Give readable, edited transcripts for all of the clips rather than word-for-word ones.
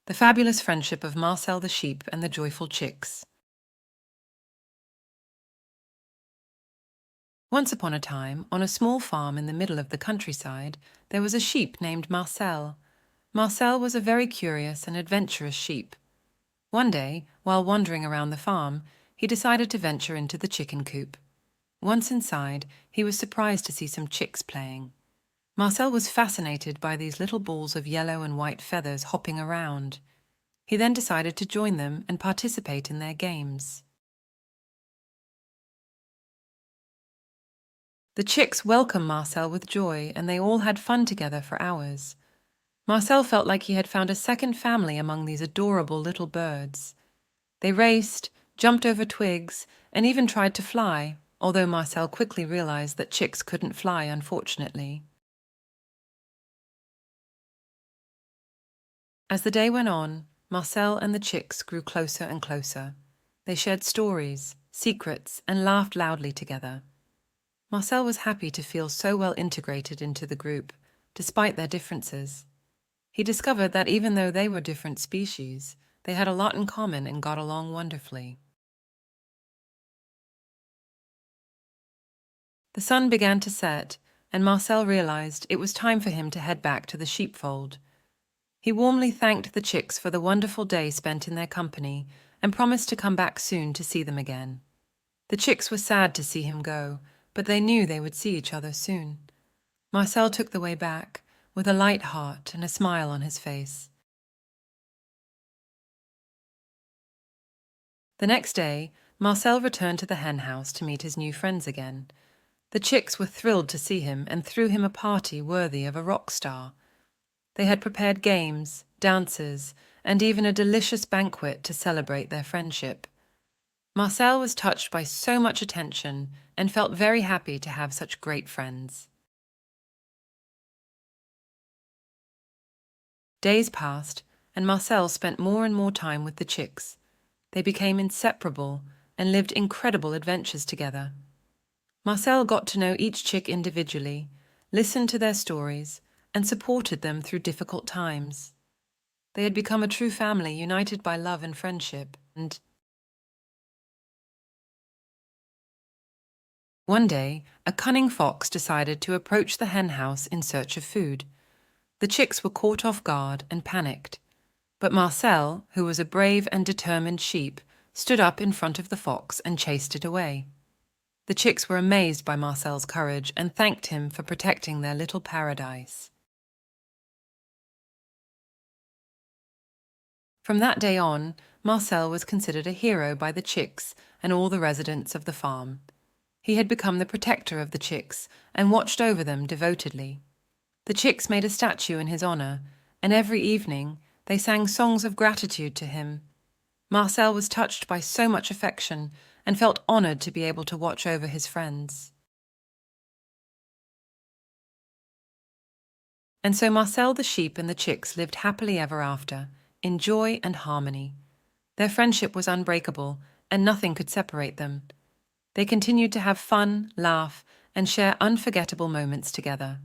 The Fabulous Friendship of Marcel the Sheep and the Joyful Chicks. Once upon a time, on a small farm in the middle of the countryside, there was a sheep named Marcel. Marcel was a very curious and adventurous sheep. One day, while wandering around the farm, he decided to venture into the chicken coop. Once inside, he was surprised to see some chicks playing. Marcel was fascinated by these little balls of yellow and white feathers hopping around. He then decided to join them and participate in their games. The chicks welcomed Marcel with joy, and they all had fun together for hours. Marcel felt like he had found a second family among these adorable little birds. They raced, jumped over twigs, and even tried to fly, although Marcel quickly realized that chicks couldn't fly, unfortunately. As the day went on, Marcel and the chicks grew closer and closer. They shared stories, secrets, and laughed loudly together. Marcel was happy to feel so well integrated into the group, despite their differences. He discovered that even though they were different species, they had a lot in common and got along wonderfully. The sun began to set, and Marcel realized it was time for him to head back to the sheepfold. He warmly thanked the chicks for the wonderful day spent in their company and promised to come back soon to see them again. The chicks were sad to see him go, but they knew they would see each other soon. Marcel took the way back, with a light heart and a smile on his face. The next day, Marcel returned to the henhouse to meet his new friends again. The chicks were thrilled to see him and threw him a party worthy of a rock star. They had prepared games, dances, and even a delicious banquet to celebrate their friendship. Marcel was touched by so much attention and felt very happy to have such great friends. Days passed, and Marcel spent more and more time with the chicks. They became inseparable and lived incredible adventures together. Marcel got to know each chick individually, listened to their stories, and supported them through difficult times. They had become a true family united by love and friendship, and one day, a cunning fox decided to approach the henhouse in search of food. The chicks were caught off guard and panicked. But Marcel, who was a brave and determined sheep, stood up in front of the fox and chased it away. The chicks were amazed by Marcel's courage and thanked him for protecting their little paradise. From that day on, Marcel was considered a hero by the chicks and all the residents of the farm. He had become the protector of the chicks and watched over them devotedly. The chicks made a statue in his honor, and every evening they sang songs of gratitude to him. Marcel was touched by so much affection and felt honored to be able to watch over his friends. And so Marcel the sheep and the chicks lived happily ever after, in joy and harmony. Their friendship was unbreakable, and nothing could separate them. They continued to have fun, laugh, and share unforgettable moments together.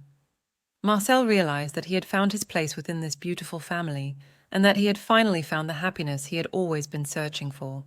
Marcel realized that he had found his place within this beautiful family, and that he had finally found the happiness he had always been searching for.